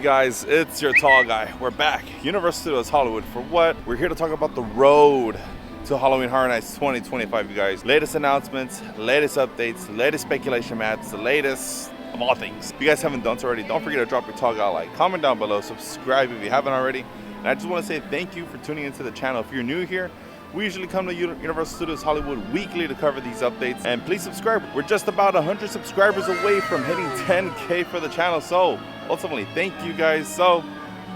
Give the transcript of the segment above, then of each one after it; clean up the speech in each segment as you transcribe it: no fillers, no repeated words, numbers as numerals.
you guys? It's your tall guy. We're back. Universal Studios Hollywood for what? We're here to talk about the road to Halloween Horror Nights 2025, you guys. Latest announcements, latest updates, latest speculation maps, the latest of all things. If you guys haven't done so already, don't forget to drop your tall guy like, comment down below, subscribe if you haven't already. And I just want to say thank you for tuning into the channel. If you're new here, we usually come to Universal Studios Hollywood weekly to cover these updates. And please subscribe. We're just about 100 subscribers away from hitting 10K for the channel. So ultimately, thank you guys. So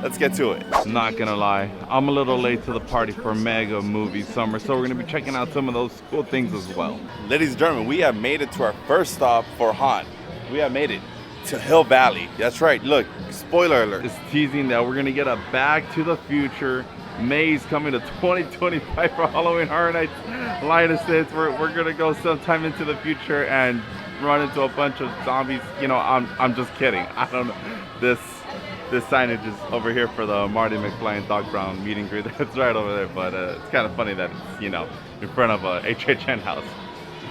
let's get to it. Not gonna lie, I'm a little late to the party for Mega Movie Summer. So we're gonna be checking out some of those cool things as well. Ladies and gentlemen, we have made it to our first stop for haunt. We have made it to Hill Valley. That's right. Look, spoiler alert. It's teasing that we're gonna get a Back to the Future maze coming to 2025 for Halloween Horror Nights. Linus says we're gonna go sometime into the future and run into a bunch of zombies. You know, I'm just kidding. I don't know. This signage is over here for the Marty McFly and Doc Brown meet and greet. That's right over there. But it's kind of funny that it's, you know, in front of a HHN house.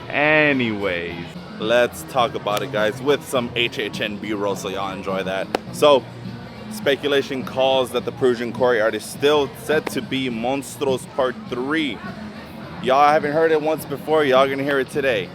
Anyways, let's talk about it, guys, with some HHN B-roll, so y'all enjoy that. So, speculation calls that the Persian courtyard is still set to be Monstros Part 3. Y'all haven't heard it once before, y'all gonna hear it today.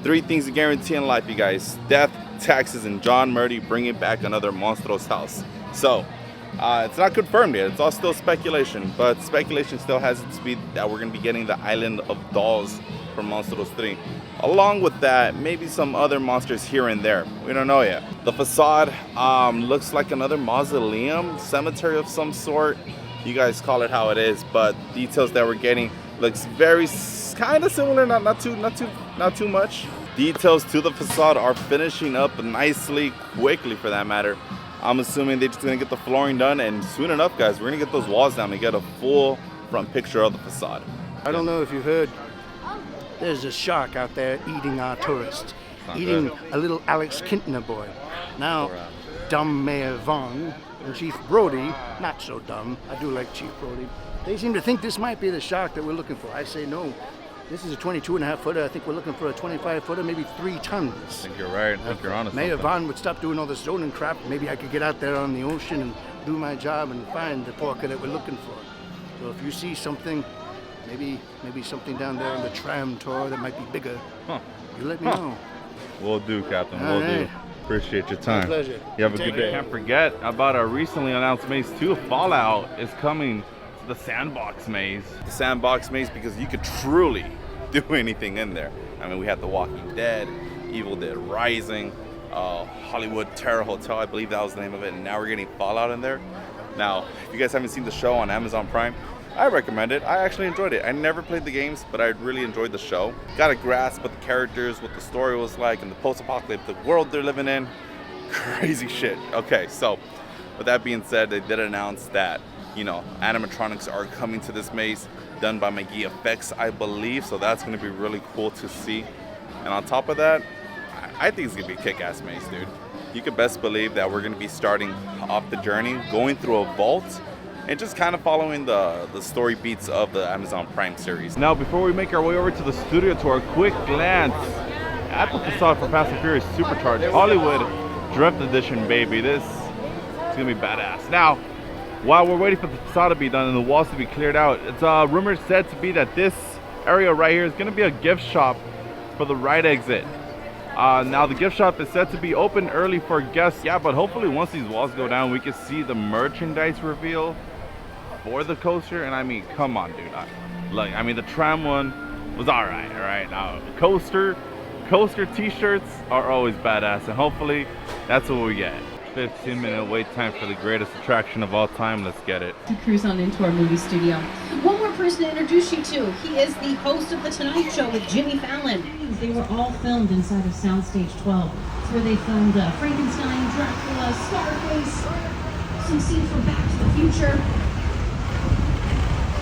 3 things to guarantee in life, you guys: death, taxes, and John Murdy bringing back another Monstros house. So, it's not confirmed yet, it's all still speculation, but speculation still has it to be that we're gonna be getting the Island of Dolls from Monstros 3. Along with that, maybe some other monsters here and there. We don't know yet. The facade looks like another mausoleum, cemetery of some sort. You guys call it how it is, but details that we're getting looks very kind of similar, not too much. Details to the facade are finishing up nicely, quickly for that matter. I'm assuming they're just gonna get the flooring done, and soon enough, guys, we're gonna get those walls down and get a full front picture of the facade. I don't know if you've heard, there's a shark out there eating our tourists, eating a little Alex Kintner boy. Now, dumb Mayor Vaughn and Chief Brody, not so dumb, I do like Chief Brody, they seem to think this might be the shark that we're looking for. I say no. This is a 22.5 footer. I think we're looking for a 25 footer, maybe 3 tons. I think you're right. I think you're honest. Mayor Vaughn would stop doing all the zoning crap. Maybe I could get out there on the ocean and do my job and find the porker that we're looking for. So if you see something, maybe something down there on the Tram tour that might be bigger, you let me know. Will do, Captain. Will do. Appreciate your time. My pleasure. You have a good day. Can't forget about our recently announced maze 2. Fallout is coming to the Sandbox maze. The Sandbox maze, because you could truly do anything in there. I mean, we had The Walking Dead, Evil Dead Rising, Hollywood Terror Hotel, I believe that was the name of it, and now we're getting Fallout in there. Now, if you guys haven't seen the show on Amazon Prime, I recommend it. I actually enjoyed it. I never played the games, but I really enjoyed the show. Got a grasp of the characters, what the story was like, and the post-apocalyptic world they're living in. Crazy shit. Okay, so with that being said, they did announce that, you know, animatronics are coming to this maze, done by McGee Effects, I believe. So that's going to be really cool to see. And on top of that, I think it's going to be a kick-ass maze, dude. You can best believe that we're going to be starting off the journey, going through a vault, and just kind of following the story beats of the Amazon Prime series. Now, before we make our way over to the studio tour, a quick glance at the facade for Fast and Furious Supercharged Hollywood Drift Edition, baby. This is going to be badass. Now, while we're waiting for the facade to be done and the walls to be cleared out, it's rumored said to be that this area right here is going to be a gift shop for the right exit. Now the gift shop is set to be open early for guests, yeah, but hopefully once these walls go down, we can see the merchandise reveal for the coaster. And I mean, come on, dude. Like, I mean, the Tram one was all right. Now, coaster t-shirts are always badass, and hopefully that's what we get. 15-minute wait time for the greatest attraction of all time. Let's get it. To cruise on into our movie studio. One more person to introduce you to. He is the host of The Tonight Show with Jimmy Fallon. They were all filmed inside of Soundstage 12. It's where they filmed Frankenstein, Dracula, Scarface, some scenes from Back to the Future,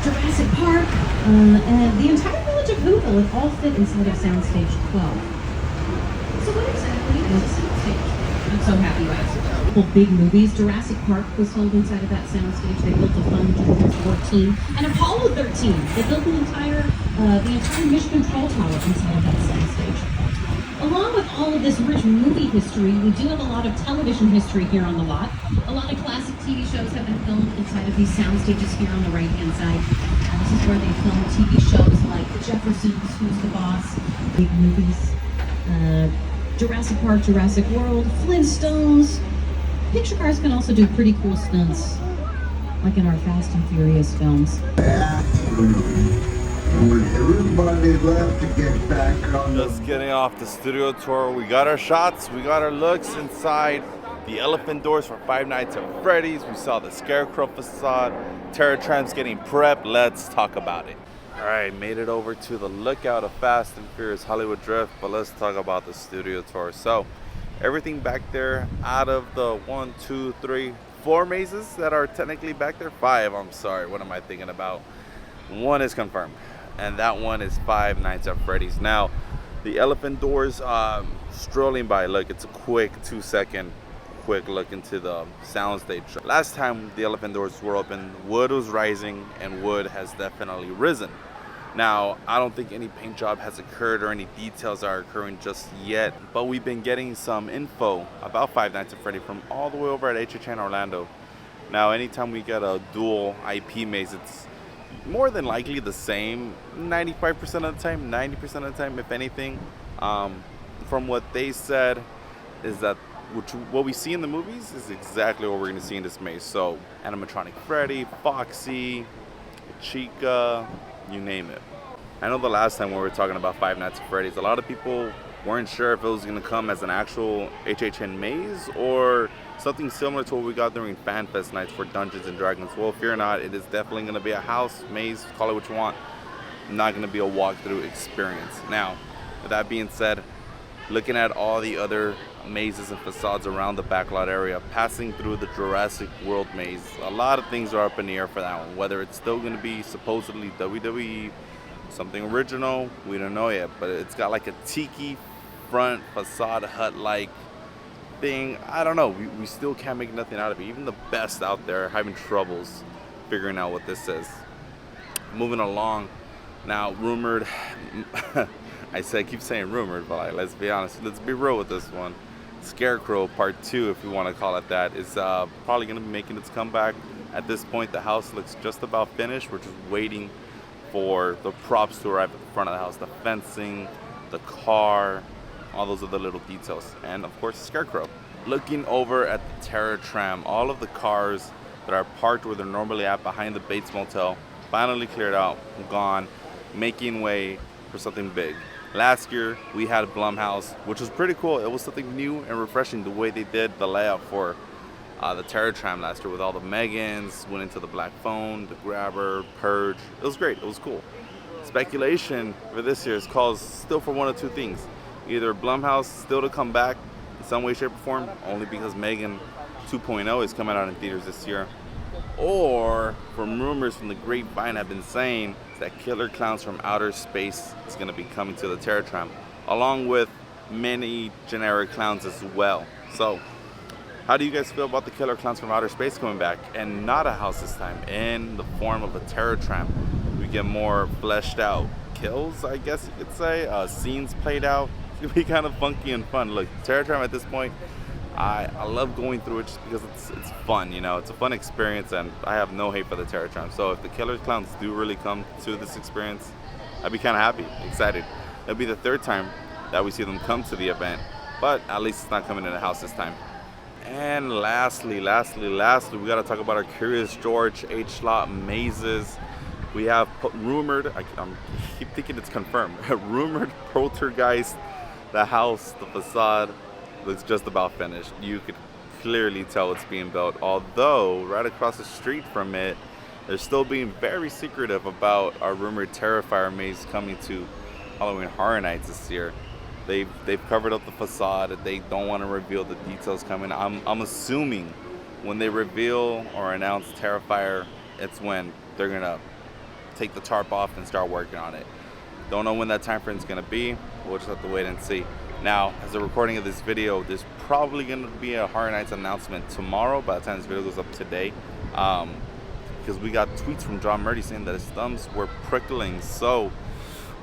Jurassic Park, and the entire village of Whoville. It all fit inside of Soundstage 12. So what exactly is a soundstage? I'm so happy you asked. Big movies. Jurassic Park was filmed inside of that soundstage. They built a fun Jupiter 14 and Apollo 13. They built the entire Mission Control Tower inside of that soundstage. Along with all of this rich movie history, we do have a lot of television history here on the lot. A lot of classic TV shows have been filmed inside of these sound stages here on the right-hand side. This is where they film TV shows like The Jeffersons, Who's the Boss, big movies, Jurassic Park, Jurassic World, Flintstones. Picture cars can also do pretty cool stunts, like in our Fast and Furious films. When everybody left to get back on Just getting off the studio tour. We got our shots, we got our looks inside the elephant doors for Five Nights at Freddy's. We saw the Scarecrow facade. Tram's getting prepped. Let's talk about it. All right, made it over to the lookout of Fast and Furious Hollywood Drift, but let's talk about the studio tour. So everything back there, out of the 1, 2, 3, 4 mazes that are technically back there, 5, I'm sorry, what am I thinking about? 1 is confirmed, and that one is Five Nights at Freddy's. Now, the elephant doors, strolling by, look, it's a quick 2-second quick look into the soundstage. Last time the elephant doors were open, wood was rising, and wood has definitely risen. Now, I don't think any paint job has occurred or any details are occurring just yet, but we've been getting some info about Five Nights at Freddy from all the way over at HHN Orlando. Now, anytime we get a dual IP maze, it's more than likely the same 95% of the time, 90% of the time, if anything. From what they said is that what we see in the movies is exactly what we're going to see in this maze. So animatronic Freddy, Foxy, Chica, you name it. I know the last time we were talking about Five Nights at Freddy's, a lot of people weren't sure if it was going to come as an actual HHN maze or something similar to what we got during FanFest nights for Dungeons and Dragons. Well, fear not, it is definitely going to be a house maze, call it what you want, not going to be a walkthrough experience. Now, with that being said, looking at all the other mazes and facades around the backlot area, passing through the Jurassic World maze, a lot of things are up in the air for that one. Whether it's still going to be supposedly WWE, something original, we don't know yet, but it's got like a tiki front facade hut-like thing. I don't know, we still can't make nothing out of it. Even the best out there are having troubles figuring out what this is. Moving along, now rumored, I keep saying rumored, but like, let's be honest, let's be real with this one. Scarecrow Part 2, if you want to call it that, is probably going to be making its comeback. At this point, the house looks just about finished. We're just waiting for the props to arrive at the front of the house. The fencing, the car, all those other little details. And of course, Scarecrow. Looking over at the Tram, all of the cars that are parked where they're normally at behind the Bates Motel, finally cleared out, gone, making way for something big. Last year, we had Blumhouse, which was pretty cool. It was something new and refreshing the way they did the layout for the Tram last year with all the Megans, went into the black phone, the grabber, purge. It was great. It was cool. Speculation for this year is calls still for one of two things. Either Blumhouse still to come back in some way, shape, or form, only because Megan 2.0 is coming out in theaters this year, or from rumors from the grapevine have been saying that Killer Clowns from Outer Space is going to be coming to the Tram, along with many generic clowns as well. So, how do you guys feel about the Killer Clowns from Outer Space coming back, and not a house this time, in the form of a Tram? We get more fleshed out kills, I guess you could say, scenes played out. It's going to be kind of funky and fun. Look, Tram at this point, I love going through it just because it's fun, you know, it's a fun experience, and I have no hate for the Tram. So if the Killer Clowns do really come to this experience, I'd be kind of happy, excited. It'll be the third time that we see them come to the event, but at least it's not coming in the house this time. And lastly, we got to talk about our Curious George H-Slot mazes. We have rumored, I keep thinking it's confirmed, rumored Poltergeist, the house, the facade, looks just about finished. You could clearly tell it's being built, although right across the street from it, they're still being very secretive about our rumored Terrifier maze coming to Halloween Horror Nights this year. They've covered up the facade. They don't want to reveal the details coming. I'm assuming when they reveal or announce Terrifier, it's when they're gonna take the tarp off and start working on it. Don't know when that time frame is gonna be. We'll just have to wait and see. Now, as a recording of this video, there's probably going to be a Horror Nights announcement tomorrow by the time this video goes up today. Because we got tweets from John Murdy saying that his thumbs were prickling. So,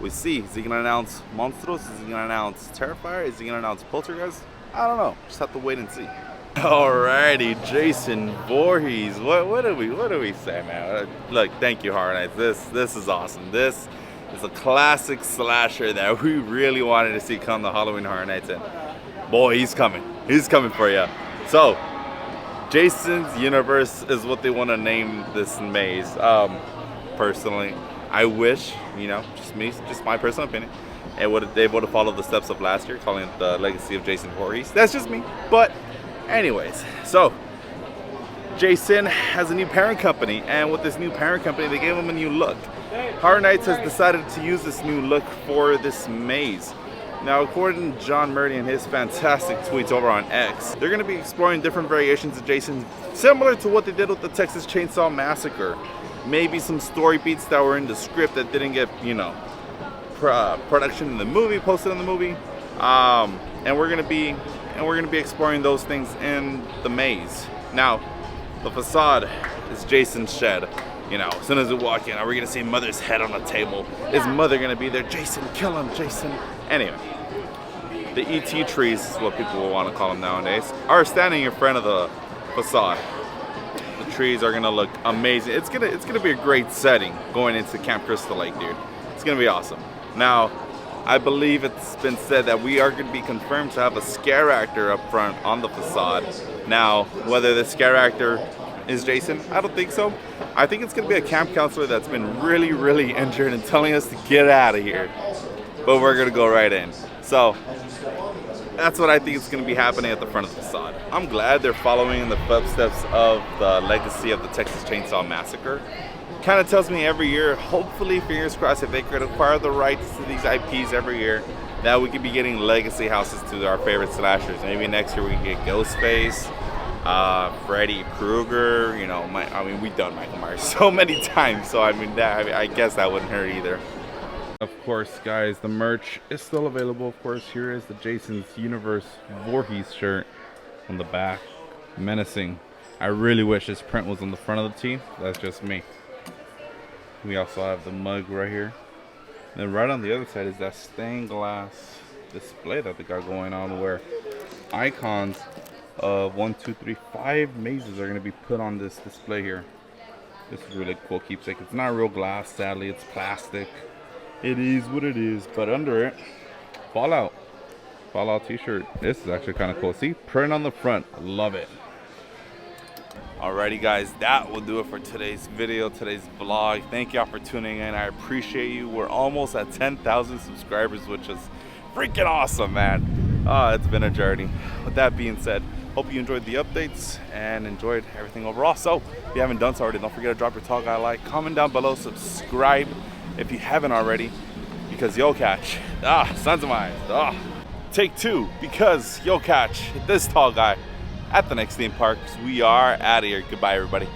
We see. Is he gonna announce Monstros? Is he gonna announce Terrifier? Is he gonna announce Poltergeist? I don't know. Just have to wait and see. Alrighty, Jason Voorhees. What do we say, man? Look, thank you, Horror Nights. This is awesome. This is a classic slasher that we really wanted to see come to Halloween Horror Nights, and boy, he's coming. He's coming for you. So, Jason's Universe is what they want to name this maze. Personally, I wish, you know, just my personal opinion, they would have followed the steps of last year, calling it the Legacy of Jason Voorhees. That's just me. But anyways, so Jason has a new parent company, and with this new parent company, they gave him a new look. Horror Nights has decided to use this new look for this maze. Now, according to John Murdy and his fantastic tweets over on X, they're going to be exploring different variations of Jason, similar to what they did with the Texas Chainsaw Massacre. Maybe some story beats that were in the script that didn't get, you know, production in the movie, posted in the movie, and we're gonna be exploring those things in the maze. Now, the facade is Jason's shed. You know, as soon as we walk in, are we gonna see Mother's head on the table? Is Mother gonna be there? Jason, kill him, Jason. Anyway, the ET trees is what people will want to call them nowadays, are standing in front of the facade. The trees are gonna look amazing. It's gonna be a great setting going into Camp Crystal Lake, dude. It's gonna be awesome. Now, I believe it's been said that we are going to be confirmed to have a scare actor up front on the facade. Now, whether the scare actor is Jason, I don't think so. I think it's going to be a camp counselor that's been really, really injured and telling us to get out of here. But we're going to go right in. So, that's what I think is going to be happening at the front of the facade. I'm glad they're following in the footsteps of the legacy of the Texas Chainsaw Massacre. Kind of tells me every year, hopefully, fingers crossed, if they could acquire the rights to these IPs every year, that we could be getting legacy houses to our favorite slashers. Maybe next year we can get Ghostface, Freddy Krueger. You know, we've done Michael Myers so many times, so I guess that wouldn't hurt either. Of course, guys, the merch is still available. Of course, here is the Jason's Universe Voorhees shirt on the back, menacing. I really wish this print was on the front of the tee. That's just me. We also have the mug right here. And then right on the other side is that stained glass display that they got going on, where icons of 1, 2, 3, 5 mazes are going to be put on this display here. This is really cool keepsake. It's not real glass, sadly. It's plastic. It is what it is. But under it, Fallout t-shirt. This is actually kind of cool. See, print on the front. Love it. Alrighty, guys, that will do it for today's video, today's vlog. Thank y'all for tuning in. I appreciate you. We're almost at 10,000 subscribers, which is freaking awesome, man. It's been a journey. With that being said, hope you enjoyed the updates and enjoyed everything overall. So if you haven't done so already, don't forget to drop your tall guy like, comment down below, subscribe if you haven't already, because you'll catch sons of mine. Take 2, because you'll catch this tall guy at the next theme park. We are out of here. Goodbye, everybody.